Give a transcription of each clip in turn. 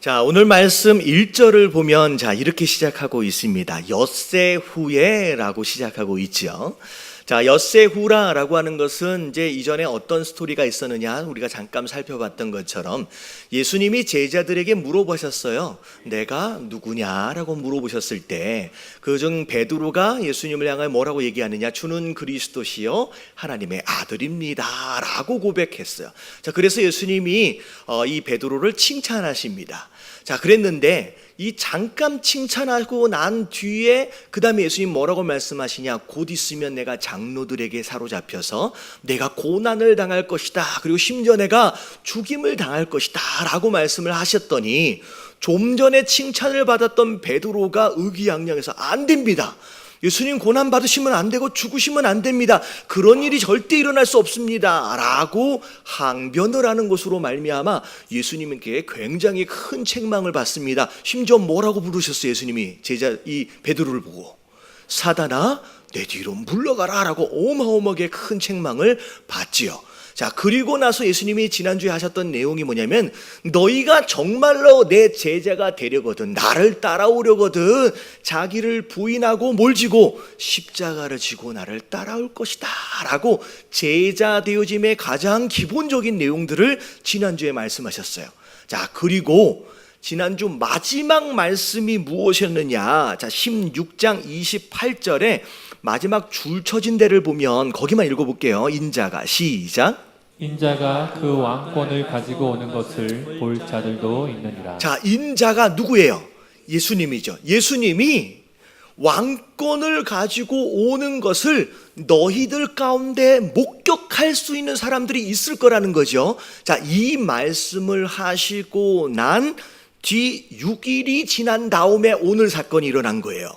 자, 오늘 말씀 1절을 보면 이렇게 시작하고 있습니다. 엿새 후에라고 시작하고 있죠. 자, 엿새 후라라고 하는 것은 이제 이전에 어떤 스토리가 있었느냐 우리가 잠깐 살펴봤던 것처럼 예수님이 제자들에게 물어보셨어요. 내가 누구냐라고 물어보셨을 때 그중 베드로가 예수님을 향하여 뭐라고 얘기하느냐? 주는 그리스도시요 하나님의 아들입니다라고 고백했어요. 자, 그래서 예수님이 이 베드로를 칭찬하십니다. 자, 그랬는데 이 잠깐 칭찬하고 난 뒤에 그 다음에 예수님 뭐라고 말씀하시냐? 곧 있으면 내가 장로들에게 사로잡혀서 내가 고난을 당할 것이다. 그리고 심지어 내가 죽임을 당할 것이다 라고 말씀을 하셨더니 좀 전에 칭찬을 받았던 베드로가 의기양양해서 안 됩니다. 예수님 고난 받으시면 안 되고 죽으시면 안 됩니다. 그런 일이 절대 일어날 수 없습니다 라고 항변을 하는 것으로 말미암아 예수님께 굉장히 큰 책망을 받습니다. 심지어 뭐라고 부르셨어요? 예수님이 이 베드로를 보고 사단아 내 뒤로 물러가라 라고 어마어마하게 큰 책망을 받지요. 자, 그리고 나서 예수님이 지난주에 하셨던 내용이 뭐냐면 너희가 정말로 내 제자가 되려거든 나를 따라오려거든 자기를 부인하고 뭘 지고 십자가를 지고 나를 따라올 것이다 라고 제자 되어짐의 가장 기본적인 내용들을 지난주에 말씀하셨어요. 자, 그리고 지난주 마지막 말씀이 무엇이었느냐? 자, 16장 28절에 마지막 줄 쳐진 데를 보면 거기만 읽어볼게요. 인자가 시작. 인자가 그 왕권을 가지고 오는 것을 볼 자들도 있느니라. 자, 인자가 누구예요? 예수님이죠. 예수님이 왕권을 가지고 오는 것을 너희들 가운데 목격할 수 있는 사람들이 있을 거라는 거죠. 자, 이 말씀을 하시고 난 뒤 6일이 지난 다음에 오늘 사건이 일어난 거예요.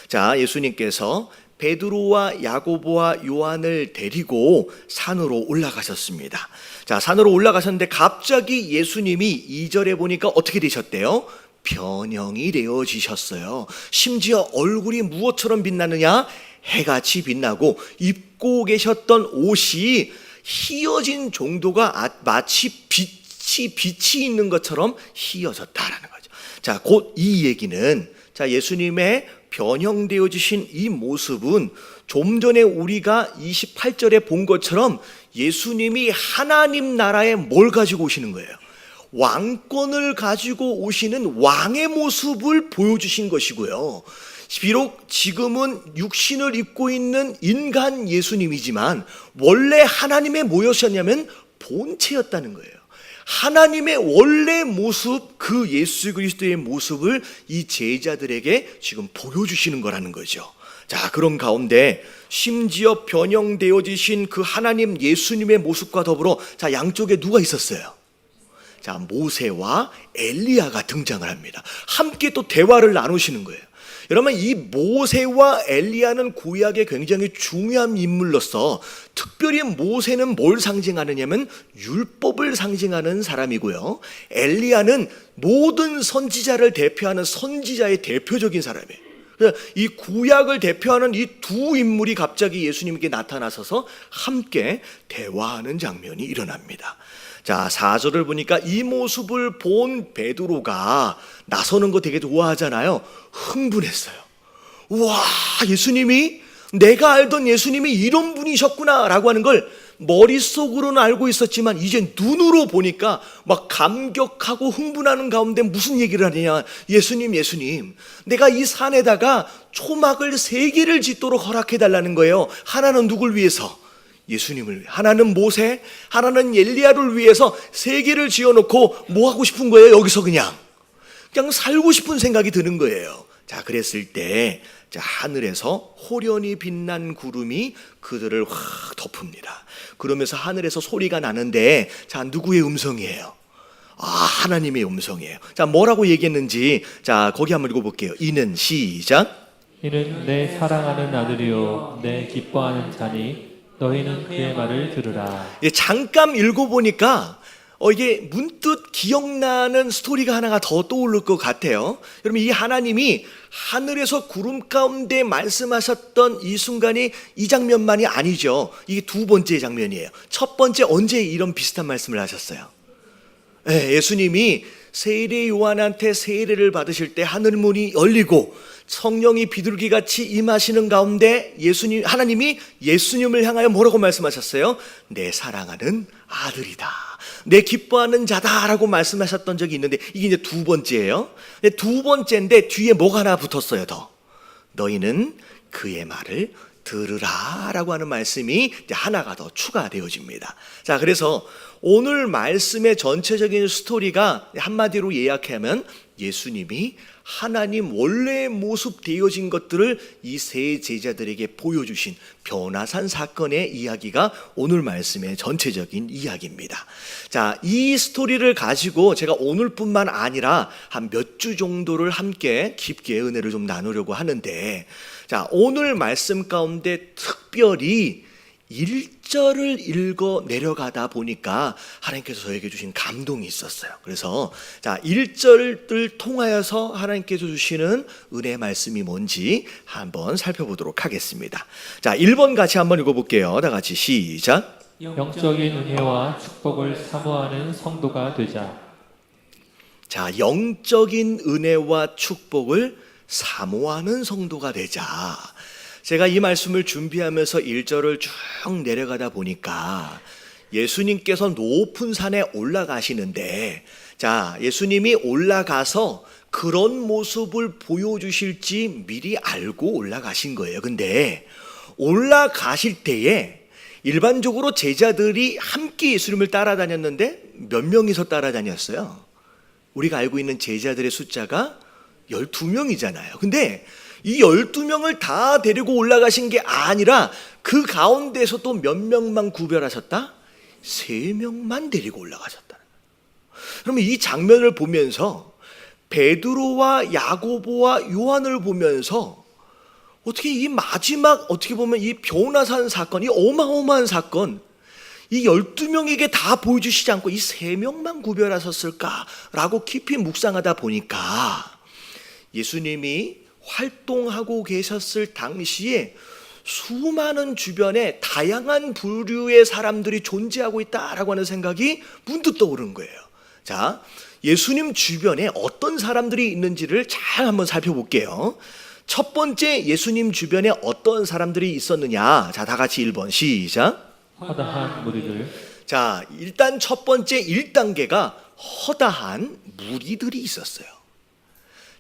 자, 예수님께서 베드로와 야고보와 요한을 데리고 산으로 올라가셨습니다. 자, 산으로 올라가셨는데 갑자기 예수님이 2절에 보니까 어떻게 되셨대요? 변형이 되어지셨어요. 심지어 얼굴이 무엇처럼 빛나느냐? 해같이 빛나고 입고 계셨던 옷이 희어진 정도가 마치 빛이 있는 것처럼 희어졌다라는 거죠. 자, 곧 이 얘기는 자, 예수님의 변형되어지신 이 모습은 좀 전에 우리가 28절에 본 것처럼 예수님이 하나님 나라에 뭘 가지고 오시는 거예요? 왕권을 가지고 오시는 왕의 모습을 보여주신 것이고요. 비록 지금은 육신을 입고 있는 인간 예수님이지만 원래 하나님의 뭐였냐면 본체였다는 거예요. 하나님의 원래 모습, 그 예수 그리스도의 모습을 이 제자들에게 지금 보여주시는 거라는 거죠. 자, 그런 가운데 심지어 변형되어지신 그 하나님 예수님의 모습과 더불어 자, 양쪽에 누가 있었어요? 자, 모세와 엘리야가 등장을 합니다. 함께 또 대화를 나누시는 거예요. 여러분, 이 모세와 엘리야는 구약의 굉장히 중요한 인물로서 특별히 모세는 뭘 상징하느냐면 율법을 상징하는 사람이고요. 엘리야는 모든 선지자를 대표하는 선지자의 대표적인 사람이에요. 이 구약을 대표하는 이 두 인물이 갑자기 예수님께 나타나셔서 함께 대화하는 장면이 일어납니다. 자, 4절을 보니까 이 모습을 본 베드로가 나서는 거 되게 좋아하잖아요. 흥분했어요. 와, 예수님이 내가 알던 예수님이 이런 분이셨구나 라고 하는 걸 머릿속으로는 알고 있었지만 이제 눈으로 보니까 막 감격하고 흥분하는 가운데 무슨 얘기를 하느냐? 예수님 내가 이 산에다가 초막을 3개를 짓도록 허락해 달라는 거예요. 하나는 누굴 위해서? 예수님을, 하나는 모세, 하나는 엘리야를 위해서 3개를 지어놓고 뭐 하고 싶은 거예요? 여기서 그냥 살고 싶은 생각이 드는 거예요. 자, 그랬을 때 자, 하늘에서 호련히 빛난 구름이 그들을 확 덮습니다. 그러면서 하늘에서 소리가 나는데 자, 누구의 음성이에요? 아, 하나님의 음성이에요. 자, 뭐라고 얘기했는지 자, 거기 한번 읽어볼게요. 이는 시작. 이는 내 사랑하는 아들이요 내 기뻐하는 자니 너희는 그의 말을 들으라. 잠깐 읽어보니까 이게 문득 기억나는 스토리가 하나가 더 떠오를 것 같아요. 여러분, 이 하나님이 하늘에서 구름 가운데 말씀하셨던 이 순간이 이 장면만이 아니죠. 이게 두 번째 장면이에요. 첫 번째 언제 이런 비슷한 말씀을 하셨어요? 예수님이 세례 요한한테 세례를 받으실 때 하늘문이 열리고 성령이 비둘기같이 임하시는 가운데 하나님이 예수님을 향하여 뭐라고 말씀하셨어요? 내 사랑하는 아들이다, 내 기뻐하는 자다라고 말씀하셨던 적이 있는데, 이게 이제 두 번째예요. 두 번째인데 뒤에 뭐가 하나 붙었어요. 더 너희는 그의 말을 들으라 라고 하는 말씀이 이제 하나가 더 추가되어집니다. 자, 그래서 오늘 말씀의 전체적인 스토리가 한마디로 요약하면 예수님이 하나님 원래의 모습 되어진 것들을 이 세 제자들에게 보여주신 변화산 사건의 이야기가 오늘 말씀의 전체적인 이야기입니다. 자, 이 스토리를 가지고 제가 오늘뿐만 아니라 한 몇 주 정도를 함께 깊게 은혜를 좀 나누려고 하는데, 자, 오늘 말씀 가운데 특별히 1절을 읽어 내려가다 보니까 하나님께서 저에게 주신 감동이 있었어요. 그래서 자, 1절을 통하여서 하나님께서 주시는 은혜 말씀이 뭔지 한번 살펴보도록 하겠습니다. 자, 1번 같이 한번 읽어볼게요. 다 같이 시작. 영적인 은혜와 축복을 사모하는 성도가 되자. 자, 영적인 은혜와 축복을 사모하는 성도가 되자. 제가 이 말씀을 준비하면서 1절을 쭉 내려가다 보니까 예수님께서 높은 산에 올라가시는데, 자, 예수님이 올라가서 그런 모습을 보여주실지 미리 알고 올라가신 거예요. 근데 올라가실 때에 일반적으로 제자들이 함께 예수님을 따라다녔는데 몇 명이서 따라다녔어요? 우리가 알고 있는 제자들의 숫자가 12명이잖아요. 근데 이 12명을 다 데리고 올라가신 게 아니라 그 가운데서 또 몇 명만 구별하셨다? 3명만 데리고 올라가셨다. 그러면 이 장면을 보면서 베드로와 야고보와 요한을 보면서 어떻게 이 마지막, 어떻게 보면 이 변화산 사건, 이 어마어마한 사건, 이 12명에게 다 보여주시지 않고 이 3명만 구별하셨을까라고 깊이 묵상하다 보니까 예수님이 활동하고 계셨을 당시에 수많은 주변에 다양한 부류의 사람들이 존재하고 있다라고 하는 생각이 문득 떠오른 거예요. 자, 예수님 주변에 어떤 사람들이 있는지를 잘 한번 살펴볼게요. 첫 번째, 예수님 주변에 어떤 사람들이 있었느냐. 자, 다 같이 1번 시작. 허다한 무리들. 자, 일단 첫 번째 1단계가 허다한 무리들이 있었어요.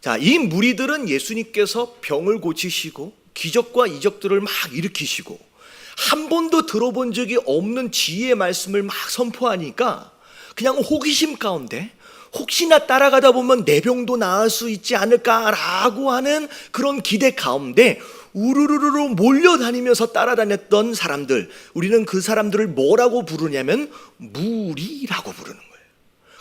자, 이 무리들은 예수님께서 병을 고치시고 기적과 이적들을 막 일으키시고 한 번도 들어본 적이 없는 지혜의 말씀을 막 선포하니까 그냥 호기심 가운데 혹시나 따라가다 보면 내 병도 나을 수 있지 않을까라고 하는 그런 기대 가운데 우르르르 몰려다니면서 따라다녔던 사람들, 우리는 그 사람들을 뭐라고 부르냐면 무리라고 부르는 거예요.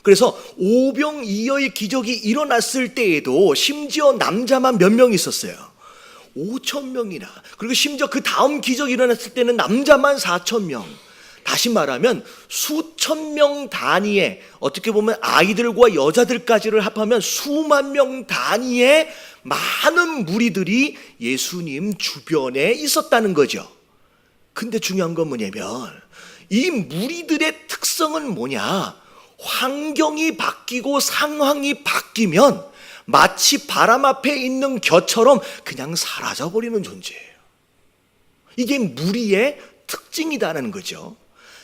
그래서 오병이어의 기적이 일어났을 때에도 심지어 남자만 몇 명 있었어요? 5,000명이나. 그리고 심지어 그 다음 기적이 일어났을 때는 남자만 4,000명. 다시 말하면 수천 명 단위의, 어떻게 보면 아이들과 여자들까지를 합하면 수만 명 단위의 많은 무리들이 예수님 주변에 있었다는 거죠. 근데 중요한 건 뭐냐면 이 무리들의 특성은 뭐냐? 환경이 바뀌고 상황이 바뀌면 마치 바람 앞에 있는 겨처럼 그냥 사라져버리는 존재예요. 이게 무리의 특징이다라는 거죠.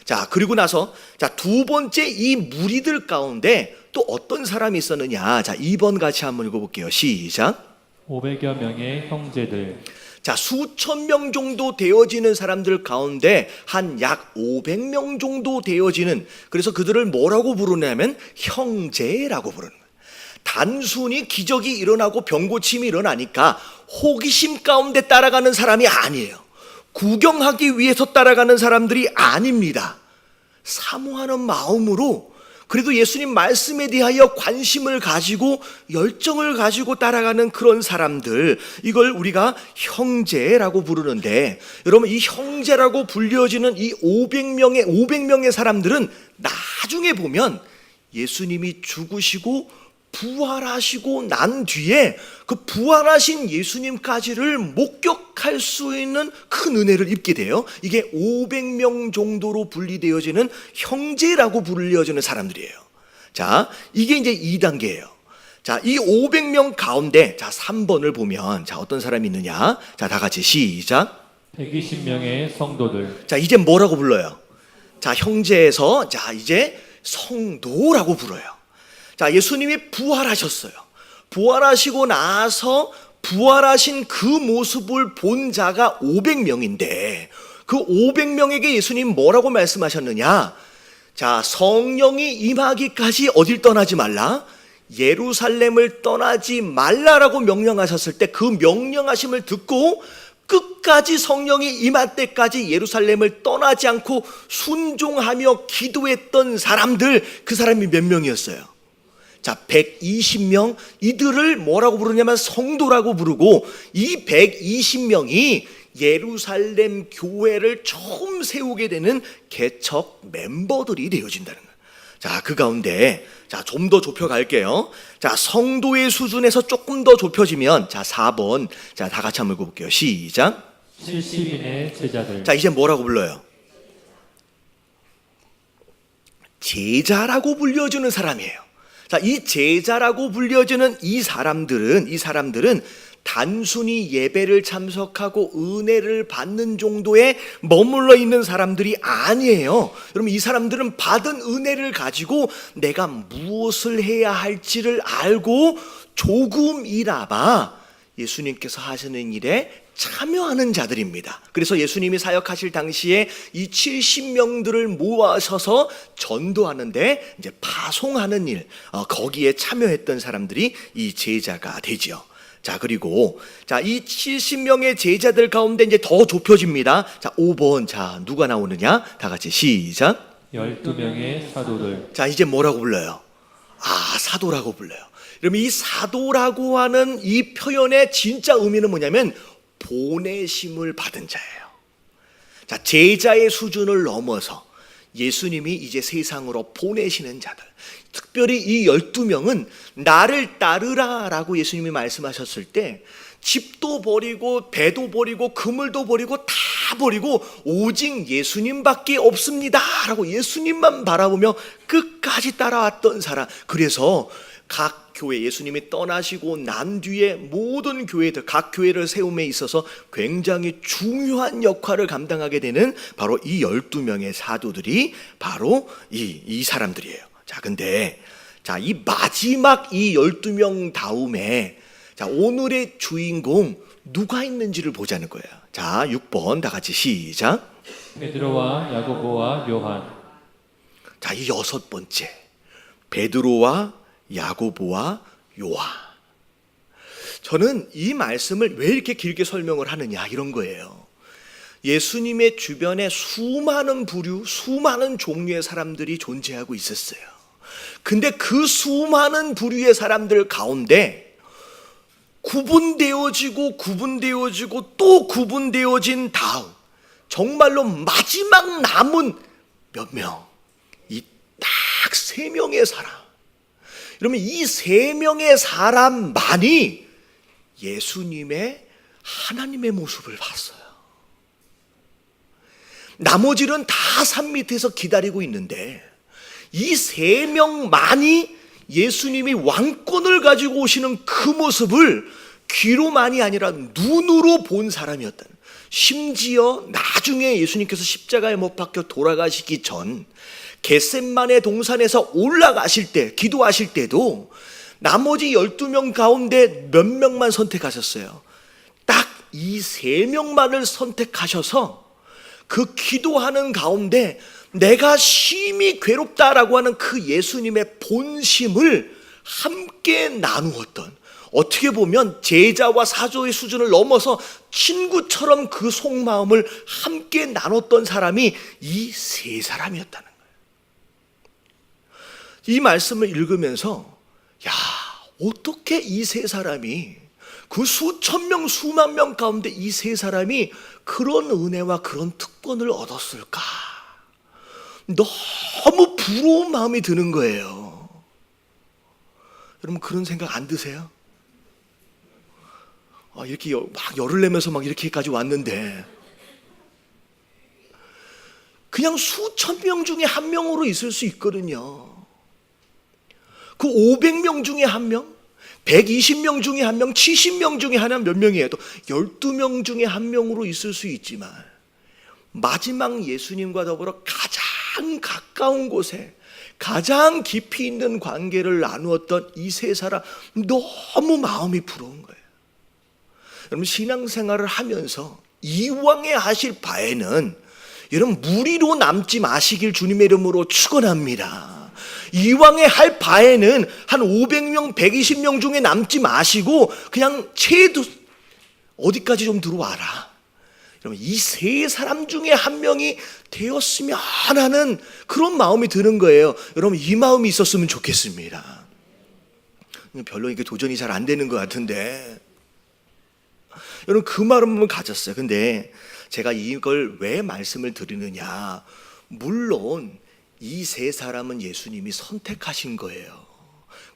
자, 그리고 나서 자, 두 번째, 이 무리들 가운데 또 어떤 사람이 있었느냐. 자, 2번 같이 한번 읽어볼게요. 시작. 500여 명의 형제들. 자, 수천 명 정도 되어지는 사람들 가운데 한 약 500명 정도 되어지는, 그래서 그들을 뭐라고 부르냐면 형제라고 부르는 거예요. 단순히 기적이 일어나고 병고침이 일어나니까 호기심 가운데 따라가는 사람이 아니에요. 구경하기 위해서 따라가는 사람들이 아닙니다. 사모하는 마음으로 그래도 예수님 말씀에 대하여 관심을 가지고 열정을 가지고 따라가는 그런 사람들, 이걸 우리가 형제라고 부르는데, 여러분 이 형제라고 불려지는 이 500명의 사람들은 나중에 보면 예수님이 죽으시고 부활하시고 난 뒤에 그 부활하신 예수님까지를 목격할 수 있는 큰 은혜를 입게 돼요. 이게 500명 정도로 분리되어지는 형제라고 불려지는 사람들이에요. 자, 이게 이제 2단계예요. 자, 이 500명 가운데 자, 3번을 보면 자, 어떤 사람이 있느냐? 자, 다 같이 시작. 120명의 성도들. 자, 이제 뭐라고 불러요? 자, 형제에서 자, 이제 성도라고 불러요. 자, 예수님이 부활하셨어요. 부활하시고 나서 부활하신 그 모습을 본 자가 500명인데 그 500명에게 예수님 뭐라고 말씀하셨느냐? 자, 성령이 임하기까지 어딜 떠나지 말라? 예루살렘을 떠나지 말라라고 명령하셨을 때 그 명령하심을 듣고 끝까지 성령이 임할 때까지 예루살렘을 떠나지 않고 순종하며 기도했던 사람들, 그 사람이 몇 명이었어요? 자, 120명. 이들을 뭐라고 부르냐면 성도라고 부르고, 이 120명이 예루살렘 교회를 처음 세우게 되는 개척 멤버들이 되어진다는 거예요. 자, 그 가운데 자, 좀 더 좁혀 갈게요. 자, 성도의 수준에서 조금 더 좁혀지면 자, 4번. 자, 다 같이 한번 읽어볼게요. 시작. 70인의 제자들. 자, 이제 뭐라고 불러요? 제자라고 불려주는 사람이에요. 자, 이 제자라고 불려주는 이 사람들은 단순히 예배를 참석하고 은혜를 받는 정도에 머물러 있는 사람들이 아니에요. 여러분, 이 사람들은 받은 은혜를 가지고 내가 무엇을 해야 할지를 알고 조금이나마 예수님께서 하시는 일에 참여하는 자들입니다. 그래서 예수님이 사역하실 당시에 이 70명들을 모아셔서 전도하는데 이제 파송하는 일, 거기에 참여했던 사람들이 이 제자가 되지요. 자, 그리고 자, 이 70명의 제자들 가운데 이제 더 좁혀집니다. 자, 5번. 자, 누가 나오느냐? 다 같이 시작. 12명의 사도들. 자, 이제 뭐라고 불러요? 아, 사도라고 불러요. 여러분, 이 사도라고 하는 이 표현의 진짜 의미는 뭐냐면 보내심을 받은 자예요. 자, 제자의 수준을 넘어서 예수님이 이제 세상으로 보내시는 자들, 특별히 이 12명은 나를 따르라 라고 예수님이 말씀하셨을 때 집도 버리고 배도 버리고 그물도 버리고 다 버리고 오직 예수님밖에 없습니다 라고 예수님만 바라보며 끝까지 따라왔던 사람. 그래서 각 교회, 예수님이 떠나시고 난 뒤에 모든 교회들, 각 교회를 세움에 있어서 굉장히 중요한 역할을 감당하게 되는 바로 이 12명의 사도들이 바로 이 사람들이에요. 자, 근데 자, 이 마지막 이 12명 다음에 자, 오늘의 주인공 누가 있는지를 보자는 거예요. 자, 6번 다 같이 시작. 베드로와 야고보와 요한. 자, 이 6번째 베드로와 야고보와 요한. 저는 이 말씀을 왜 이렇게 길게 설명을 하느냐 이런 거예요. 예수님의 주변에 수많은 부류, 수많은 종류의 사람들이 존재하고 있었어요. 근데 그 수많은 부류의 사람들 가운데 구분되어지고 또 구분되어진 다음 정말로 마지막 남은 몇 명, 이 딱 3명의 사람. 여러분, 이 3명의 사람만이 예수님의 하나님의 모습을 봤어요. 나머지는 다 산 밑에서 기다리고 있는데 이 3명만이 예수님이 왕권을 가지고 오시는 그 모습을 귀로만이 아니라 눈으로 본 사람이었다는. 심지어 나중에 예수님께서 십자가에 못 박혀 돌아가시기 전 겟셋마네 동산에서 올라가실 때, 기도하실 때도 나머지 12명 가운데 몇 명만 선택하셨어요. 딱 이 3명만을 선택하셔서 그 기도하는 가운데 내가 심히 괴롭다라고 하는 그 예수님의 본심을 함께 나누었던, 어떻게 보면 제자와 사도의 수준을 넘어서 친구처럼 그 속마음을 함께 나눴던 사람이 이 3사람이었다는 거예요. 이 말씀을 읽으면서 야, 어떻게 이 3사람이 그 수천 명, 수만 명 가운데 이 3사람이 그런 은혜와 그런 특권을 얻었을까? 너무 부러운 마음이 드는 거예요. 여러분, 그런 생각 안 드세요? 이렇게 막 열을 내면서 막 이렇게까지 왔는데 그냥 수천 명 중에 한 명으로 있을 수 있거든요. 그 500명 중에 한 명, 120명 중에 한 명, 70명 중에 하나 몇 명이에요? 또 12명 중에 한 명으로 있을 수 있지만 마지막 예수님과 더불어 가장 가까운 곳에 가장 깊이 있는 관계를 나누었던 이 세 사람, 너무 마음이 부러운 거예요. 여러분, 신앙생활을 하면서 이왕에 하실 바에는 여러분 무리로 남지 마시길 주님의 이름으로 축원합니다. 이왕에 할 바에는 한 500명, 120명 중에 남지 마시고 그냥 채도 어디까지 좀 들어와라. 여러분, 이 세 사람 중에 한 명이 되었으면 하는 그런 마음이 드는 거예요. 여러분, 이 마음이 있었으면 좋겠습니다. 별로 이게 도전이 잘 안 되는 것 같은데 여러분, 그 마음을 가졌어요. 근데 제가 이걸 왜 말씀을 드리느냐, 물론 이 세 사람은 예수님이 선택하신 거예요.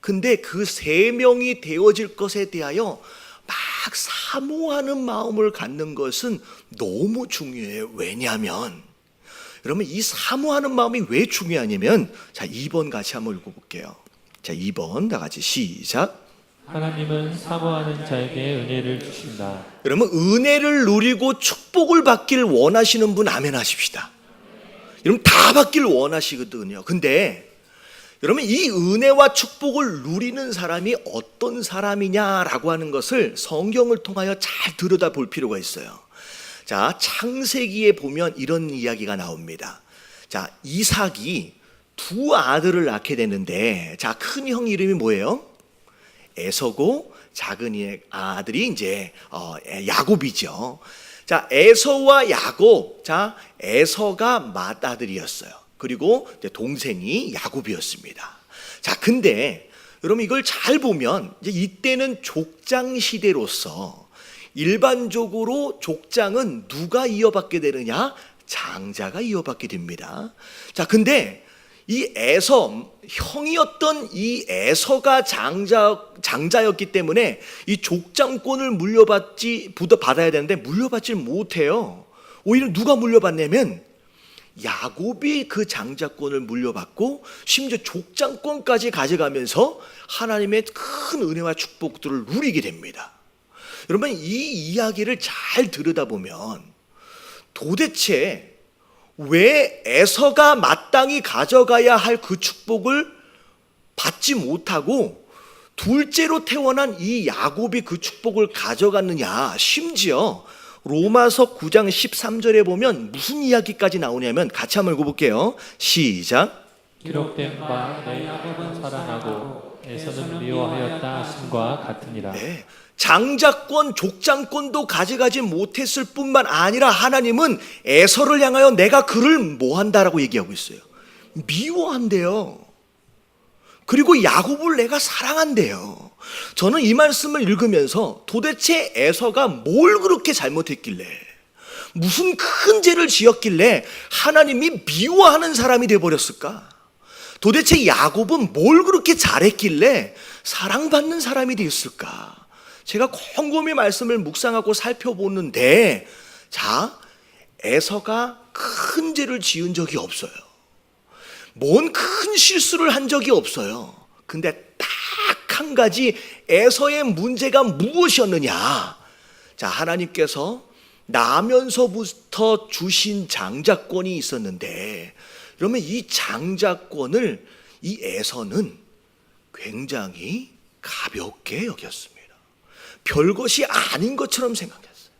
근데 그 세 명이 되어질 것에 대하여 막 사모하는 마음을 갖는 것은 너무 중요해요. 왜냐하면 여러분, 이 사모하는 마음이 왜 중요하냐면, 자, 2번 같이 한번 읽어볼게요. 자, 2번 다 같이 시작. 하나님은 사모하는 자에게 은혜를 주신다. 여러분, 은혜를 누리고 축복을 받길 원하시는 분 아멘 하십시다. 여러분, 다 받길 원하시거든요. 근데 여러분, 이 은혜와 축복을 누리는 사람이 어떤 사람이냐라고 하는 것을 성경을 통하여 잘 들여다볼 필요가 있어요. 자, 창세기에 보면 이런 이야기가 나옵니다. 자, 이삭이 두 아들을 낳게 되는데, 자, 큰 형 이름이 뭐예요? 에서고, 작은 아들이 이제 야곱이죠. 자, 에서와 야곱. 자, 에서가 맏아들이었어요. 그리고 이제 동생이 야곱이었습니다. 자, 근데 여러분, 이걸 잘 보면 이제 이때는 족장 시대로서 일반적으로 족장은 누가 이어받게 되느냐? 장자가 이어받게 됩니다. 자, 근데 이 에서, 형이었던 이 에서가 장자였기 때문에 이 족장권을 받아야 되는데 물려받지 못해요. 오히려 누가 물려받냐면 야곱이 그 장자권을 물려받고 심지어 족장권까지 가져가면서 하나님의 큰 은혜와 축복들을 누리게 됩니다. 여러분, 이 이야기를 잘 들여다보면 도대체 왜 에서가 마땅히 가져가야 할 그 축복을 받지 못하고 둘째로 태어난 이 야곱이 그 축복을 가져갔느냐. 심지어 로마서 9장 13절에 보면 무슨 이야기까지 나오냐면, 같이 한번 읽어볼게요. 시작. 기록된 바 내 야곱은 사랑하고 에서는 미워하였다 하심과 같으니라. 네. 장자권, 족장권도 가져가지 못했을 뿐만 아니라 하나님은 에서를 향하여 내가 그를 뭐 한다라고 얘기하고 있어요? 미워한대요. 그리고 야곱을 내가 사랑한대요. 저는 이 말씀을 읽으면서 도대체 에서가 뭘 그렇게 잘못했길래, 무슨 큰 죄를 지었길래 하나님이 미워하는 사람이 되어버렸을까? 도대체 야곱은 뭘 그렇게 잘했길래 사랑받는 사람이 되었을까? 제가 곰곰이 말씀을 묵상하고 살펴보는데, 자, 에서가 큰 죄를 지은 적이 없어요. 뭔 큰 실수를 한 적이 없어요. 근데 딱 한 가지 에서의 문제가 무엇이었느냐? 자, 하나님께서 나면서부터 주신 장자권이 있었는데, 그러면 이 장자권을 이 에서는 굉장히 가볍게 여겼습니다. 별것이 아닌 것처럼 생각했어요.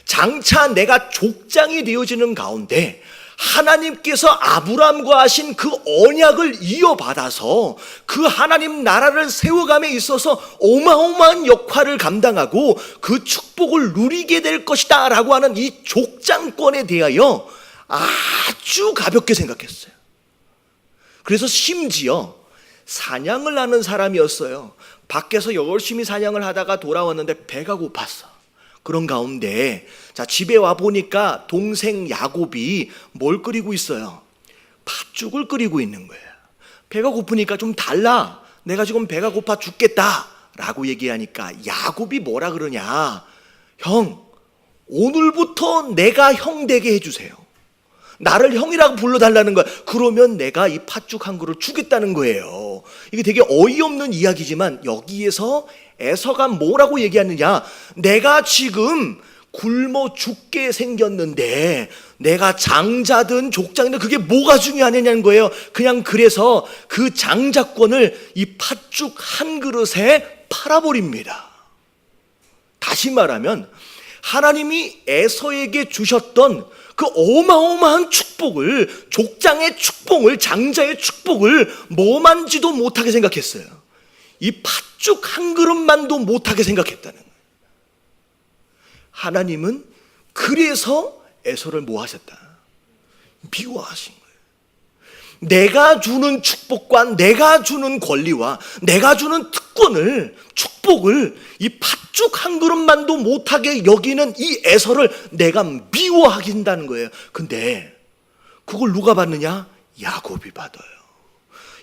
장차 내가 족장이 되어지는 가운데 하나님께서 아브라함과 하신 그 언약을 이어받아서 그 하나님 나라를 세워감에 있어서 어마어마한 역할을 감당하고 그 축복을 누리게 될 것이다 라고 하는 이 족장권에 대하여 아주 가볍게 생각했어요. 그래서 심지어 사냥을 하는 사람이었어요. 밖에서 열심히 사냥을 하다가 돌아왔는데 배가 고팠어. 그런 가운데 자, 집에 와 보니까 동생 야곱이 뭘 끓이고 있어요? 팥죽을 끓이고 있는 거예요. 배가 고프니까 좀 달라, 내가 지금 배가 고파 죽겠다 라고 얘기하니까 야곱이 뭐라 그러냐? 형, 오늘부터 내가 형 되게 해주세요. 나를 형이라고 불러달라는 거야. 그러면 내가 이 팥죽 한 그릇 주겠다는 거예요. 이게 되게 어이없는 이야기지만 여기에서 에서가 뭐라고 얘기하느냐, 내가 지금 굶어 죽게 생겼는데 내가 장자든 족장이든 그게 뭐가 중요하냐는 거예요. 그냥 그래서 그 장자권을 이 팥죽 한 그릇에 팔아버립니다. 다시 말하면 하나님이 에서에게 주셨던 그 어마어마한 축복을, 족장의 축복을, 장자의 축복을 뭐만지도 못하게 생각했어요. 이 팥죽 한 그릇만도 못하게 생각했다는 거예요. 하나님은 그래서 에서를 뭐 하셨다? 미워하신 거예요. 내가 주는 축복과 내가 주는 권리와 내가 주는 특권을, 축복을 이 팥죽 한 그릇만도 못하게 여기는 이 에서를 내가 미워하긴다는 거예요. 근데 그걸 누가 받느냐? 야곱이 받아요.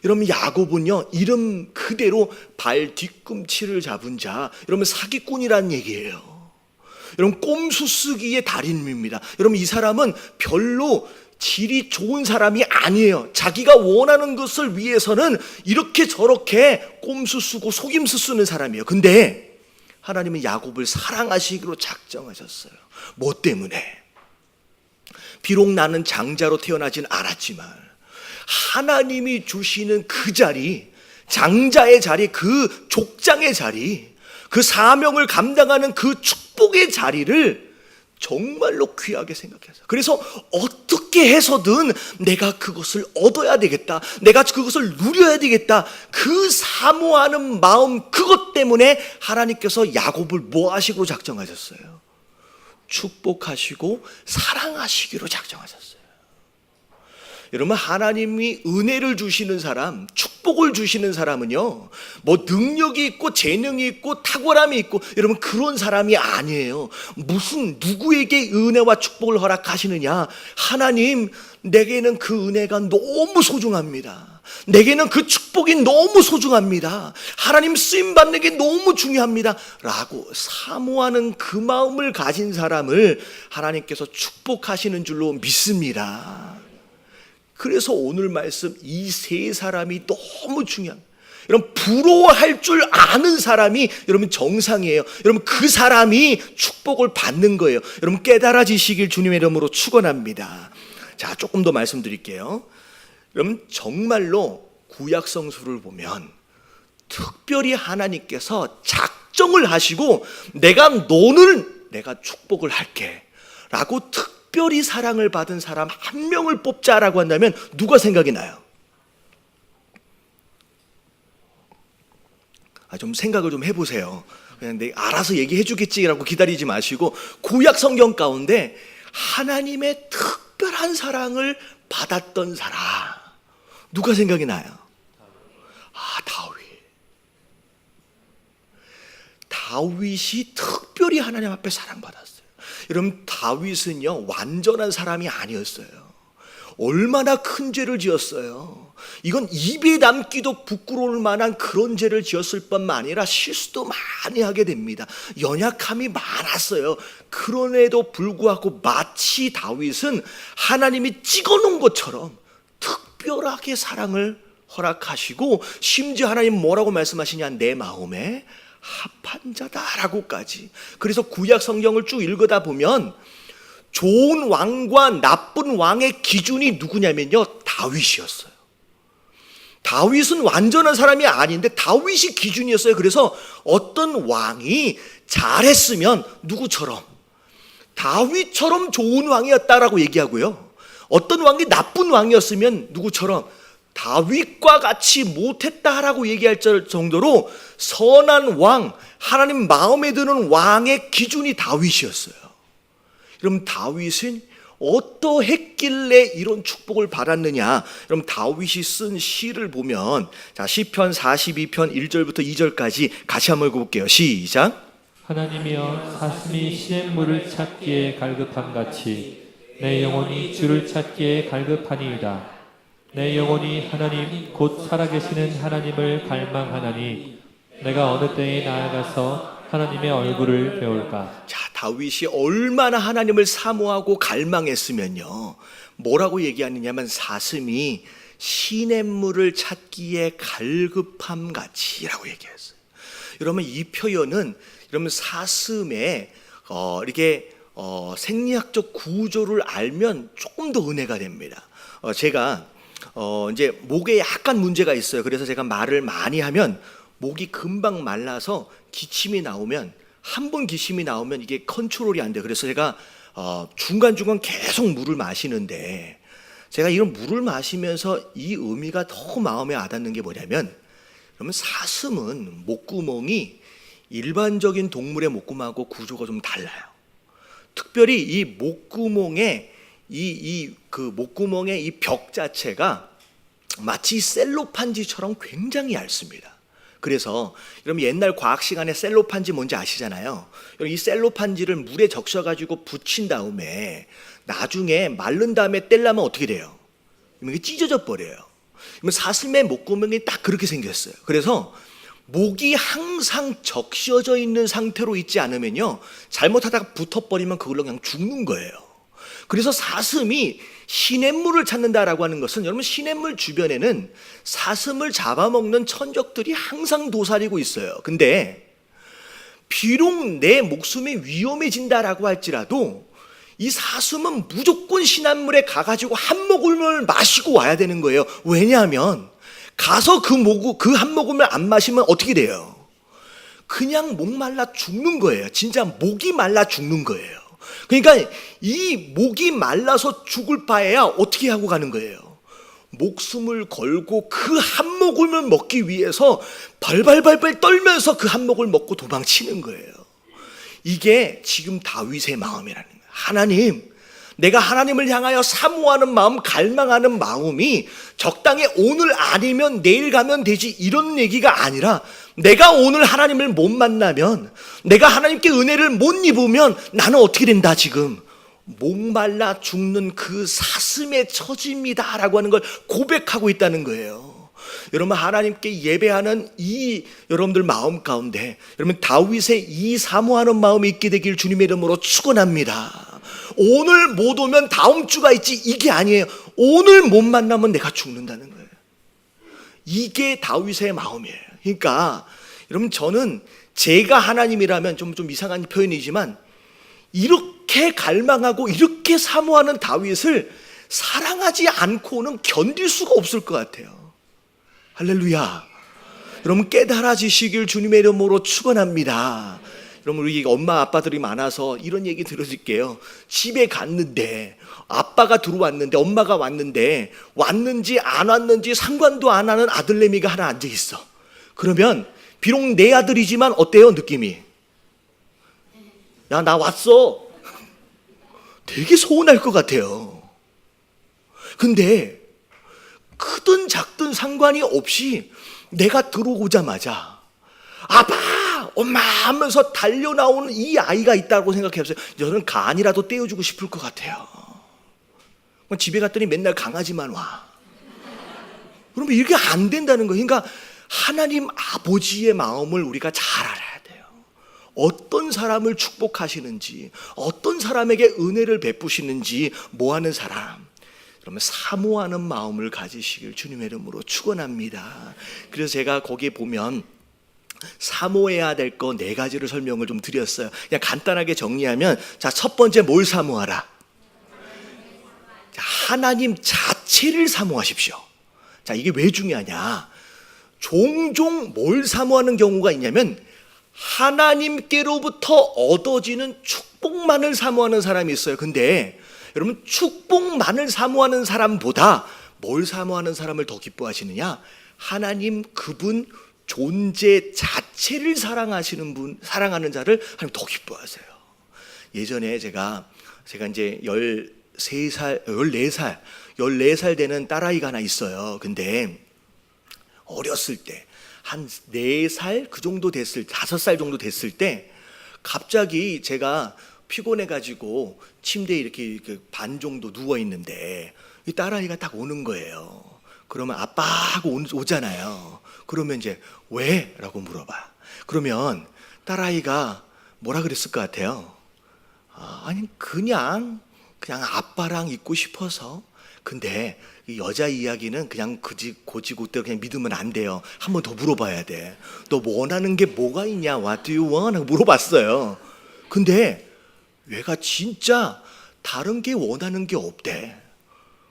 여러분, 야곱은요, 이름 그대로 발 뒤꿈치를 잡은 자, 여러분 사기꾼이란 얘기예요. 여러분, 꼼수 쓰기의 달인입니다. 여러분, 이 사람은 별로 질이 좋은 사람이 아니에요. 자기가 원하는 것을 위해서는 이렇게 저렇게 꼼수 쓰고 속임수 쓰는 사람이에요. 근데 하나님은 야곱을 사랑하시기로 작정하셨어요. 뭐 때문에? 비록 나는 장자로 태어나진 않았지만 하나님이 주시는 그 자리, 장자의 자리, 그 족장의 자리, 그 사명을 감당하는 그 축복의 자리를 정말로 귀하게 생각해서, 그래서 어떻게 해서든 내가 그것을 얻어야 되겠다, 내가 그것을 누려야 되겠다, 그 사모하는 마음, 그것 때문에 하나님께서 야곱을 뭐 하시기로 작정하셨어요? 축복하시고 사랑하시기로 작정하셨어요. 여러분, 하나님이 은혜를 주시는 사람, 축복을 주시는 사람은요, 뭐 능력이 있고 재능이 있고 탁월함이 있고, 여러분 그런 사람이 아니에요. 무슨 누구에게 은혜와 축복을 허락하시느냐? 하나님, 내게는 그 은혜가 너무 소중합니다. 내게는 그 축복이 너무 소중합니다. 하나님 쓰임 받는 게 너무 중요합니다 라고 사모하는 그 마음을 가진 사람을 하나님께서 축복하시는 줄로 믿습니다. 그래서 오늘 말씀 이 세 사람이 너무 중요합니다. 여러분, 부러워할 줄 아는 사람이 여러분 정상이에요. 여러분, 그 사람이 축복을 받는 거예요. 여러분, 깨달아지시길 주님의 이름으로 축원합니다. 자, 조금 더 말씀드릴게요. 여러분, 정말로 구약 성수를 보면 특별히 하나님께서 작정을 하시고 내가 축복을 할게 라고 특별히 사랑을 받은 사람 한 명을 뽑자라고 한다면 누가 생각이 나요? 좀 생각을 좀 해보세요. 그냥 내가 알아서 얘기해 주겠지라고 기다리지 마시고, 구약 성경 가운데 하나님의 특별한 사랑을 받았던 사람 누가 생각이 나요? 다윗이 특별히 하나님 앞에 사랑받았어요. 여러분, 다윗은요 완전한 사람이 아니었어요. 얼마나 큰 죄를 지었어요. 이건 입에 담기도 부끄러울 만한 그런 죄를 지었을 뿐만 아니라 실수도 많이 하게 됩니다. 연약함이 많았어요. 그럼에도 불구하고 마치 다윗은 하나님이 찍어놓은 것처럼 특별하게 사랑을 허락하시고, 심지어 하나님 뭐라고 말씀하시냐? 내 마음에 합한 자다라고까지. 그래서 구약 성경을 쭉 읽어다 보면 좋은 왕과 나쁜 왕의 기준이 누구냐면요, 다윗이었어요. 다윗은 완전한 사람이 아닌데 다윗이 기준이었어요. 그래서 어떤 왕이 잘했으면 누구처럼? 다윗처럼 좋은 왕이었다라고 얘기하고요, 어떤 왕이 나쁜 왕이었으면 누구처럼? 다윗과 같이 못했다라고 얘기할 정도로 선한 왕, 하나님 마음에 드는 왕의 기준이 다윗이었어요. 그럼 다윗은 어떠했길래 이런 축복을 받았느냐? 그럼 다윗이 쓴 시를 보면, 자, 시편 42편 1절부터 2절까지 같이 한번 읽어볼게요. 시작. 하나님이여, 사슴이 시냇물을 찾기에 갈급함 같이 내 영혼이 주를 찾기에 갈급하니이다. 내 영혼이 하나님 곧 살아계시는 하나님을 갈망하나니 내가 어느 때에 나아가서 하나님의 얼굴을 배울까? 자, 다윗이 얼마나 하나님을 사모하고 갈망했으면요, 뭐라고 얘기하느냐면 사슴이 시냇물을 찾기에 갈급함 같이라고 얘기했어요. 여러분 이 표현은 여러분 사슴의 이렇게 생리학적 구조를 알면 조금 더 은혜가 됩니다. 제가 이제 목에 약간 문제가 있어요. 그래서 제가 말을 많이 하면 목이 금방 말라서 기침이 나오면 한 번 기침이 나오면 이게 컨트롤이 안 돼요. 그래서 제가 중간중간 계속 물을 마시는데 제가 이런 물을 마시면서 이 의미가 더 마음에 와닿는 게 뭐냐면 그러면 사슴은 목구멍이 일반적인 동물의 목구멍하고 구조가 좀 달라요. 특별히 이 목구멍의 목구멍의 이 벽 자체가 마치 셀로판지처럼 굉장히 얇습니다. 그래서 여러분 옛날 과학 시간에 셀로판지 뭔지 아시잖아요. 이 셀로판지를 물에 적셔가지고 붙인 다음에 나중에 마른 다음에 떼려면 어떻게 돼요? 이게 찢어져 버려요. 사슴의 목구멍이 딱 그렇게 생겼어요. 그래서 목이 항상 적셔져 있는 상태로 있지 않으면요, 잘못하다가 붙어버리면 그걸로 그냥 죽는 거예요. 그래서 사슴이 시냇물을 찾는다라고 하는 것은 여러분 시냇물 주변에는 사슴을 잡아먹는 천적들이 항상 도사리고 있어요. 근데 비록 내 목숨이 위험해진다라고 할지라도 이 사슴은 무조건 시냇물에 가가지고 한 모금을 마시고 와야 되는 거예요. 왜냐하면 가서 그 한 모금을 안 마시면 어떻게 돼요? 그냥 목 말라 죽는 거예요. 진짜 목이 말라 죽는 거예요. 그러니까 이 목이 말라서 죽을 바에야 어떻게 하고 가는 거예요? 목숨을 걸고 그 한 모금을 먹기 위해서 발발발발 떨면서 그 한 모금을 먹고 도망치는 거예요. 이게 지금 다윗의 마음이라는 거예요. 하나님, 내가 하나님을 향하여 사모하는 마음, 갈망하는 마음이 적당히 오늘 아니면 내일 가면 되지 이런 얘기가 아니라 내가 오늘 하나님을 못 만나면, 내가 하나님께 은혜를 못 입으면 나는 어떻게 된다 지금? 목말라 죽는 그 사슴의 처지입니다 라고 하는 걸 고백하고 있다는 거예요. 여러분 하나님께 예배하는 이 여러분들 마음 가운데 여러분 다윗의 이 사모하는 마음이 있게 되길 주님의 이름으로 축원합니다. 오늘 못 오면 다음 주가 있지 이게 아니에요. 오늘 못 만나면 내가 죽는다는 거예요. 이게 다윗의 마음이에요. 그러니까 여러분 저는 제가 하나님이라면 좀 이상한 표현이지만 이렇게 갈망하고 이렇게 사모하는 다윗을 사랑하지 않고는 견딜 수가 없을 것 같아요. 할렐루야. 여러분 깨달아지시길 주님의 이름으로 축원합니다. 여러분 우리 엄마 아빠들이 많아서 이런 얘기 들어줄게요. 집에 갔는데 아빠가 들어왔는데 엄마가 왔는데 왔는지 안 왔는지 상관도 안 하는 아들내미가 하나 앉아 있어. 그러면 비록 내 아들이지만 어때요 느낌이? 야 나 왔어. 되게 서운할 것 같아요. 근데 크든 작든 상관이 없이 내가 들어오자마자 아빠 엄마 하면서 달려나오는 이 아이가 있다고 생각해보세요. 저는 간이라도 떼어주고 싶을 것 같아요. 집에 갔더니 맨날 강아지만 와. 그러면 이게 안 된다는 거예요. 그러니까 하나님 아버지의 마음을 우리가 잘 알아야 돼요. 어떤 사람을 축복하시는지, 어떤 사람에게 은혜를 베푸시는지, 뭐하는 사람, 그러면 사모하는 마음을 가지시길 주님의 이름으로 축원합니다. 그래서 제가 거기에 보면 사모해야 될 거 4가지를 설명을 좀 드렸어요. 그냥 간단하게 정리하면, 자, 첫 번째 뭘 사모하라? 자, 하나님 자체를 사모하십시오. 자, 이게 왜 중요하냐? 종종 뭘 사모하는 경우가 있냐면 하나님께로부터 얻어지는 축복만을 사모하는 사람이 있어요. 근데 여러분 축복만을 사모하는 사람보다 뭘 사모하는 사람을 더 기뻐하시느냐? 하나님 그분 존재 자체를 사랑하시는 분, 사랑하는 자를 하나님 더 기뻐하세요. 예전에 제가 이제 14살 되는 딸아이가 하나 있어요. 근데 어렸을 때 한 4살 그 정도 됐을 5살 정도 됐을 때 갑자기 제가 피곤해가지고 침대에 이렇게 반 정도 누워 있는데 이 딸아이가 딱 오는 거예요. 그러면 아빠 하고 오잖아요. 그러면 이제 왜? 라고 물어봐. 그러면 딸아이가 뭐라 그랬을 것 같아요? 아니 그냥 아빠랑 있고 싶어서, 근데 이 여자 이야기는 그냥 고지고대로 그냥 믿으면 안 돼요. 한 번 더 물어봐야 돼. 너 원하는 게 뭐가 있냐? What do you want? 하고 물어봤어요. 근데 얘가 진짜 다른 게 원하는 게 없대.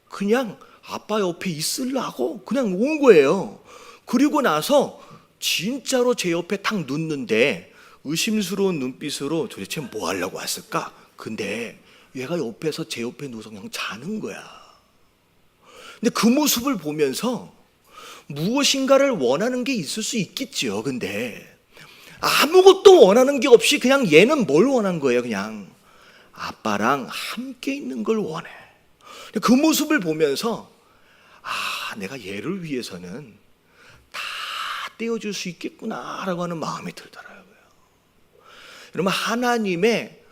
그냥 아빠 옆에 있으려고 그냥 온 거예요. 그리고 나서 진짜로 제 옆에 탁 눕는데 의심스러운 눈빛으로 도대체 뭐 하려고 왔을까? 근데 얘가 옆에서 제 옆에 누워서 그냥 자는 거야. 근데 그 모습을 보면서 무엇인가를 원하는 게 있을 수 있겠죠. 근데 아무것도 원하는 게 없이 그냥 얘는 뭘 원한 거예요? 그냥 아빠랑 함께 있는 걸 원해. 그 모습을 보면서 내가 얘를 위해서는 다 떼어줄 수 있겠구나라고 하는 마음이 들더라고요. 여러분, 하나님의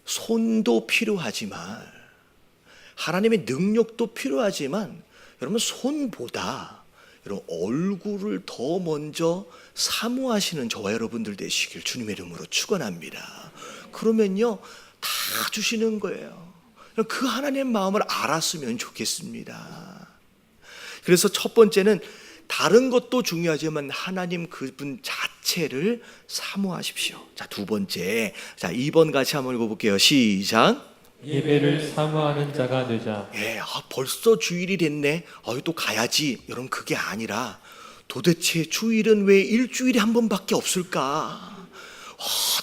손도 필요하지만 하나님의 능력도 필요하지만 여러분, 손보다 여러분 얼굴을 더 먼저 사모하시는 저와 여러분들 되시길 주님의 이름으로 축원합니다. 그러면요 다 주시는 거예요. 그 하나님의 마음을 알았으면 좋겠습니다. 그래서 첫 번째는 다른 것도 중요하지만 하나님 그분 자체를 사모하십시오. 자, 두 번째, 자 2번 같이 한번 읽어볼게요. 시작. 예배를 사모하는 자가 되자. 벌써 주일이 됐네. 또 가야지. 여러분, 그게 아니라 도대체 주일은 왜 일주일에 한 번밖에 없을까?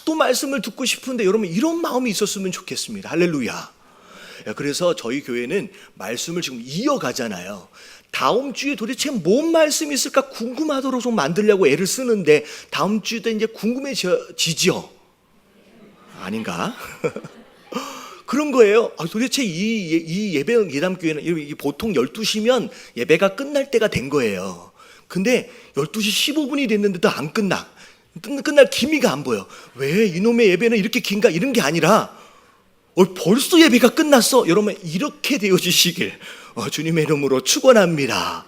또 말씀을 듣고 싶은데 여러분 이런 마음이 있었으면 좋겠습니다. 할렐루야. 그래서 저희 교회는 말씀을 지금 이어가잖아요. 다음 주에 도대체 뭔 말씀이 있을까 궁금하도록 좀 만들려고 애를 쓰는데 다음 주도 이제 궁금해지죠? 아닌가? 그런 거예요. 도대체 이 예배 예담교회는 보통 12시면 예배가 끝날 때가 된 거예요. 근데 12시 15분이 됐는데도 안 끝날 기미가 안 보여. 왜 이놈의 예배는 이렇게 긴가? 이런 게 아니라 벌써 예배가 끝났어. 여러분 이렇게 되어주시길 주님의 이름으로 축원합니다.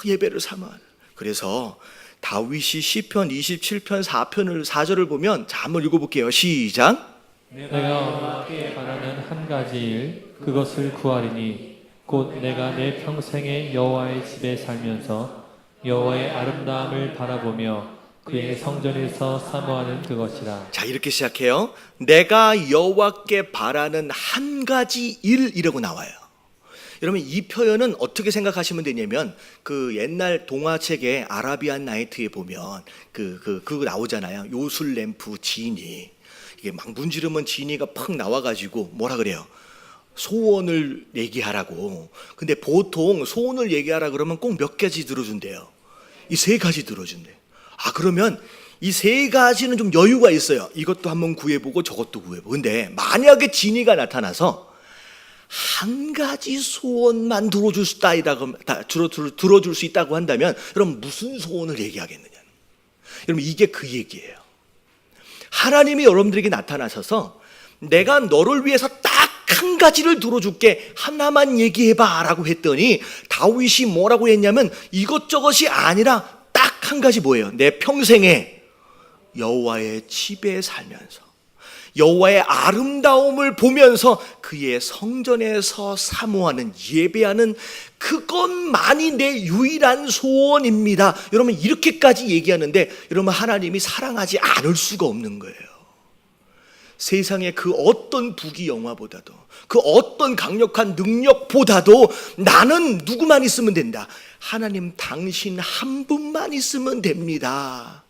예배를 사모하는. 그래서 다윗이 시편 27편 4절을 보면 자 한번 읽어볼게요. 시작. 내가 얻게 바라는 한 가지 일 그것을 구하리니 곧 내가 내 평생에 여호와의 집에 살면서 여호와의 아름다움을 바라보며 그의 성전에서 사모하는 그것이라. 자, 이렇게 시작해요. 내가 여호와께 바라는 한 가지 일이라고 나와요. 여러분 이 표현은 어떻게 생각하시면 되냐면 그 옛날 동화책에 아라비안 나이트에 보면 그거 나오잖아요. 요술램프 지니. 이게 막 문지르면 지니가 팍 나와가지고 뭐라 그래요? 소원을 얘기하라고. 근데 보통 소원을 얘기하라 그러면 꼭 몇 가지 들어준대요. 이 3가지 들어준대요. 그러면 이 3가지는 좀 여유가 있어요. 이것도 한번 구해보고 저것도 구해보고. 근데 만약에 지니가 나타나서 한 가지 소원만 들어줄 수 있다고 한다면 여러분 무슨 소원을 얘기하겠느냐? 여러분 이게 그 얘기예요. 하나님이 여러분들에게 나타나셔서 내가 너를 위해서 딱 한 가지를 들어줄게. 하나만 얘기해봐 라고 했더니 다윗이 뭐라고 했냐면 이것저것이 아니라 딱 한 가지 뭐예요? 내 평생에 여호와의 집에 살면서 여호와의 아름다움을 보면서 그의 성전에서 사모하는 예배하는 그것만이 내 유일한 소원입니다. 여러분 이렇게까지 얘기하는데 여러분 하나님이 사랑하지 않을 수가 없는 거예요. 세상의 그 어떤 부귀 영화보다도 그 어떤 강력한 능력보다도 나는 누구만 있으면 된다. 하나님 당신 한 분만 있으면 됩니다.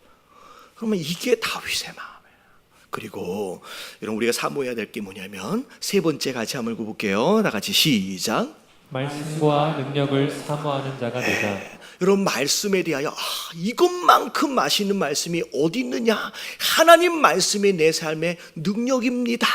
그러면 이게 다윗의 마음이에요. 그리고 여러분 우리가 사모해야 될 게 뭐냐면 3번째 같이 한번 읽어볼게요. 다 같이 시작. 말씀과 능력을 사모하는 자가 되자. 여러분 말씀에 대하여 이것만큼 맛있는 말씀이 어디 있느냐? 하나님 말씀이 내 삶의 능력입니다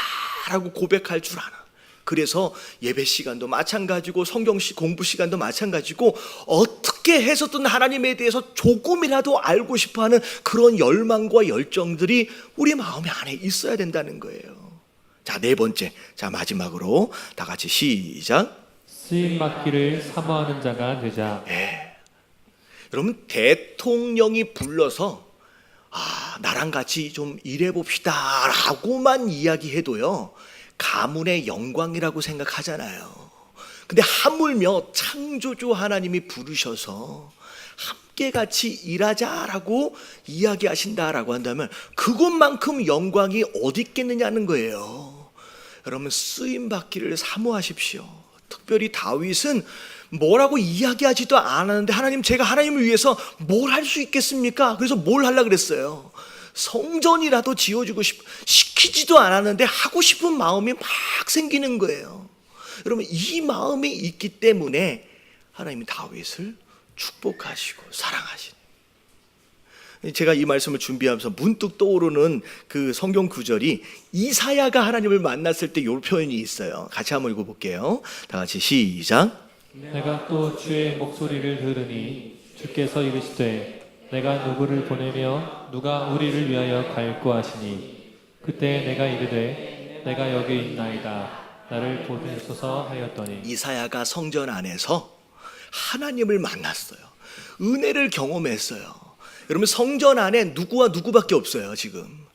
라고 고백할 줄 아는. 그래서 예배 시간도 마찬가지고 성경 공부 시간도 마찬가지고 어떻게 해서든 하나님에 대해서 조금이라도 알고 싶어하는 그런 열망과 열정들이 우리 마음 안에 있어야 된다는 거예요. 자, 4번째. 자, 마지막으로 다 같이 시작. 쓰임 맡기를 사모하는 자가 되자. 여러분 대통령이 불러서 나랑 같이 좀 일해봅시다 라고만 이야기해도요 가문의 영광이라고 생각하잖아요. 근데 하물며 창조주 하나님이 부르셔서 함께 같이 일하자라고 이야기하신다라고 한다면 그것만큼 영광이 어디 있겠느냐는 거예요. 여러분, 쓰임 받기를 사모하십시오. 특별히 다윗은 뭐라고 이야기하지도 않았는데 하나님, 제가 하나님을 위해서 뭘 할 수 있겠습니까? 그래서 뭘 하려고 그랬어요? 성전이라도 지어주고 시키지도 않았는데 하고 싶은 마음이 막 생기는 거예요. 여러분, 이 마음이 있기 때문에 하나님이 다윗을 축복하시고 사랑하시는. 제가 이 말씀을 준비하면서 문득 떠오르는 그 성경 구절이 이사야가 하나님을 만났을 때 이 표현이 있어요. 같이 한번 읽어볼게요. 다 같이 시작. 내가 또 주의 목소리를 들으니 주께서 이르시되 내가 누구를 보내며 누가 우리를 위하여 갈고 하시니 그때 내가 이르되 내가 여기 있나이다 나를 보내소서 하였더니. 이사야가 성전 안에서 하나님을 만났어요. 은혜를 경험했어요. 여러분, 성전 안에 누구와 누구밖에 없어요. 지금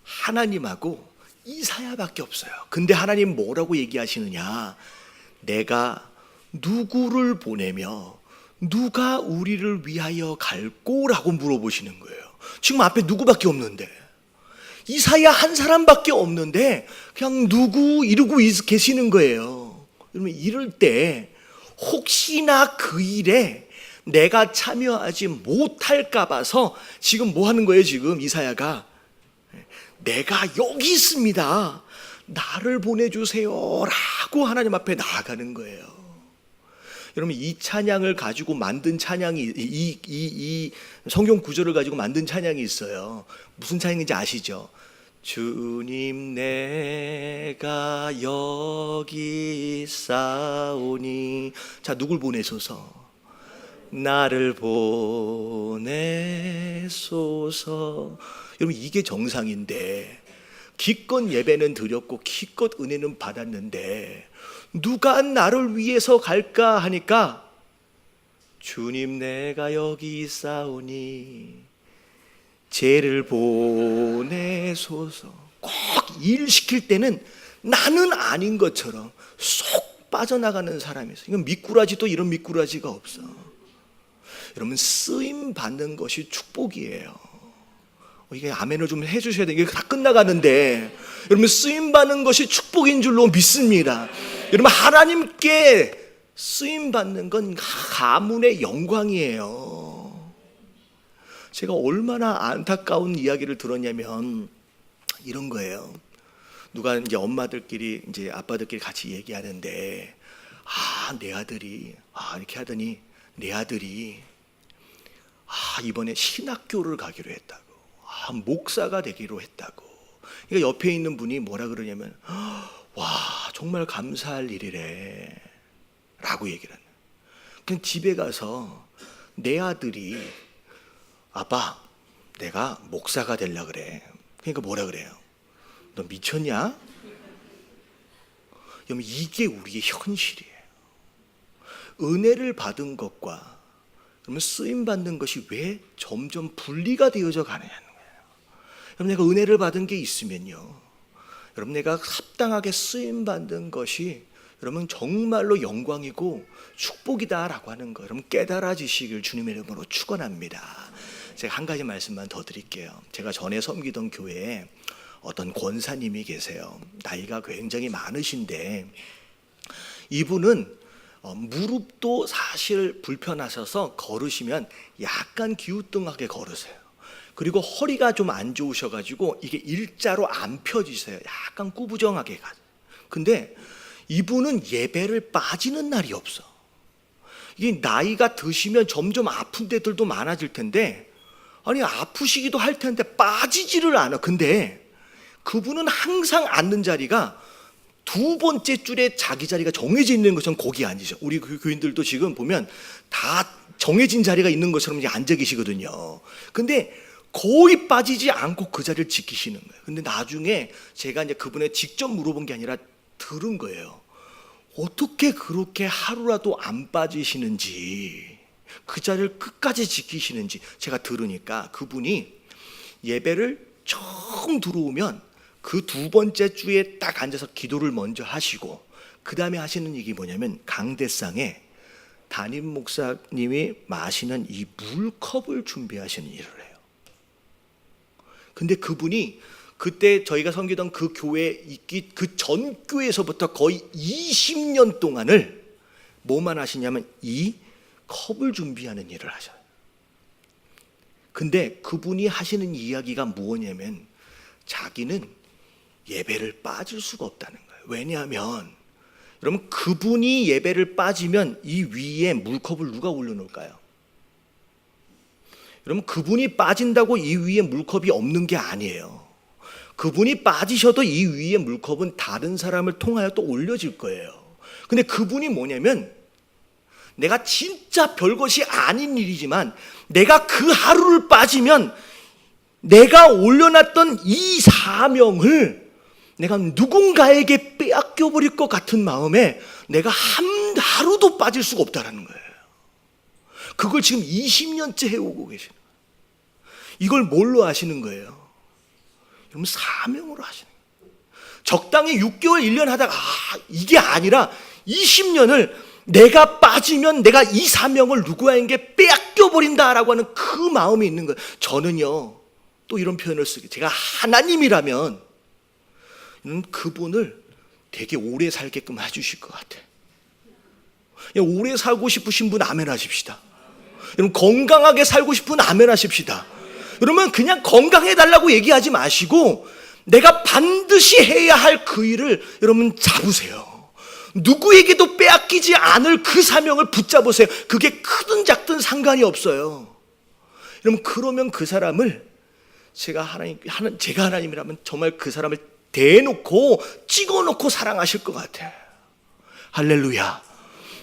하나님하고 이사야밖에 없어요. 근데 하나님 뭐라고 얘기하시느냐? 내가 누구를 보내며 누가 우리를 위하여 갈꼬라고 물어보시는 거예요. 지금 앞에 누구밖에 없는데, 이사야 한 사람밖에 없는데 그냥 누구 이러고 계시는 거예요. 여러분, 이럴 때 혹시나 그 일에 내가 참여하지 못할까 봐서 지금 뭐 하는 거예요? 지금 이사야가 내가 여기 있습니다, 나를 보내주세요 라고 하나님 앞에 나아가는 거예요. 여러분, 이 찬양을 가지고 만든 찬양이, 이 성경 구절을 가지고 만든 찬양이 있어요. 무슨 찬양인지 아시죠? 주님 내가 여기 있사오니. 자, 누굴 보내소서? 나를 보내소서. 여러분, 이게 정상인데 기껏 예배는 드렸고 기껏 은혜는 받았는데 누가 나를 위해서 갈까 하니까 주님 내가 여기 있사오니 죄를 보내소서. 꼭 일 시킬 때는 나는 아닌 것처럼 쏙 빠져나가는 사람이 있어요. 이건 미꾸라지도 이런 미꾸라지가 없어. 여러분, 쓰임 받는 것이 축복이에요. 이게 아멘을 좀 해주셔야 돼요. 이게 다 끝나가는데 여러분, 쓰임 받는 것이 축복인 줄로 믿습니다. 여러분, 하나님께 쓰임 받는 건 가문의 영광이에요. 제가 얼마나 안타까운 이야기를 들었냐면 이런 거예요. 누가 이제 엄마들끼리 이제 아빠들끼리 같이 얘기하는데 내 아들이 이렇게 하더니 내 아들이 이번에 신학교를 가기로 했다고, 목사가 되기로 했다고. 그러니까 옆에 있는 분이 뭐라 그러냐면 와, 정말 감사할 일이래 라고 얘기를 하는. 그냥 집에 가서 내 아들이 아빠, 내가 목사가 되려고 그래. 그러니까 뭐라 그래요? 너 미쳤냐? 여러분, 이게 우리의 현실이에요. 은혜를 받은 것과 그러면 쓰임 받는 것이 왜 점점 분리가 되어져 가느냐는 거예요. 여러분, 내가 은혜를 받은 게 있으면요, 여러분, 내가 합당하게 쓰임 받는 것이 여러분 정말로 영광이고 축복이다라고 하는 거 여러분 깨달아지시길 주님의 이름으로 축원합니다. 제가 한 가지 말씀만 더 드릴게요. 제가 전에 섬기던 교회에 어떤 권사님이 계세요. 나이가 굉장히 많으신데 이분은 무릎도 사실 불편하셔서 걸으시면 약간 기우뚱하게 걸으세요. 그리고 허리가 좀 안 좋으셔가지고 이게 일자로 안 펴지세요. 약간 꾸부정하게 가요. 근데 이분은 예배를 빠지는 날이 없어. 이게 나이가 드시면 점점 아픈 데들도 많아질 텐데, 아니 아프시기도 할 텐데 빠지지를 않아. 근데 그분은 항상 앉는 자리가 두 번째 줄에 자기 자리가 정해져 있는 것처럼 거기 앉으셔. 우리 교인들도 지금 보면 다 정해진 자리가 있는 것처럼 이제 앉아 계시거든요. 근데 거의 빠지지 않고 그 자리를 지키시는 거예요. 근데 나중에 제가 이제 그분에 직접 물어본 게 아니라 들은 거예요. 어떻게 그렇게 하루라도 안 빠지시는지, 그 자리를 끝까지 지키시는지 제가 들으니까 그분이 예배를 처음 들어오면 그 두 번째 주에 딱 앉아서 기도를 먼저 하시고 그 다음에 하시는 얘기 뭐냐면 강대상에 담임 목사님이 마시는 이 물컵을 준비하시는 일을 해요. 근데 그분이 그때 저희가 섬기던 그 교회에 있기 그 전 교회에서부터 거의 20년 동안을 뭐만 하시냐면 이 컵을 준비하는 일을 하셔요. 근데 그분이 하시는 이야기가 뭐냐면 자기는 예배를 빠질 수가 없다는 거예요. 왜냐하면 여러분 그분이 예배를 빠지면 이 위에 물컵을 누가 올려놓을까요? 여러분 그분이 빠진다고 이 위에 물컵이 없는 게 아니에요. 그분이 빠지셔도 이 위에 물컵은 다른 사람을 통하여 또 올려질 거예요. 근데 그분이 뭐냐면 내가 진짜 별것이 아닌 일이지만 내가 그 하루를 빠지면 내가 올려놨던 이 사명을 내가 누군가에게 빼앗겨 버릴 것 같은 마음에 내가 한 하루도 빠질 수가 없다는 거예요. 그걸 지금 20년째 해오고 계시는 거예요. 이걸 뭘로 하시는 거예요? 여러분 사명으로 하시는 거예요. 적당히 6개월 1년 하다가 이게 아니라 20년을 내가 빠지면 내가 이 사명을 누구에게 빼앗겨 버린다라고 하는 그 마음이 있는 거예요. 저는요 또 이런 표현을 쓰게 제가 하나님이라면 그분을 되게 오래 살게끔 해주실 것 같아요. 오래 살고 싶으신 분 아멘 하십시다. 여러분 건강하게 살고 싶은 분 아멘 하십시다. 여러분 그냥 건강해달라고 얘기하지 마시고 내가 반드시 해야 할 그 일을 여러분 잡으세요. 누구에게도 빼앗기지 않을 그 사명을 붙잡으세요. 그게 크든 작든 상관이 없어요. 여러분 그러면 그 사람을 제가 하나님이라면 정말 그 사람을 대놓고 찍어놓고 사랑하실 것 같아요. 할렐루야.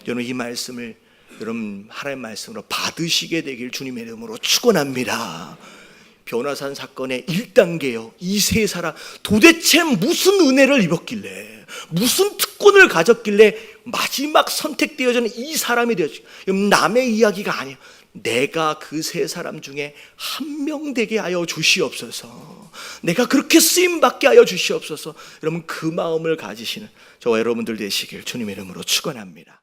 여러분 이 말씀을 여러분 하나님의 말씀으로 받으시게 되길 주님의 이름으로 축원합니다. 변화산 사건의 1단계요. 이 세 사람 도대체 무슨 은혜를 입었길래 무슨 특권을 가졌길래 마지막 선택되어지는 이 사람이 되었지. 남의 이야기가 아니에요. 내가 그 세 사람 중에 한 명 되게 하여 주시옵소서. 내가 그렇게 쓰임받게 하여 주시옵소서. 여러분 그 마음을 가지시는 저와 여러분들 되시길 주님의 이름으로 축원합니다.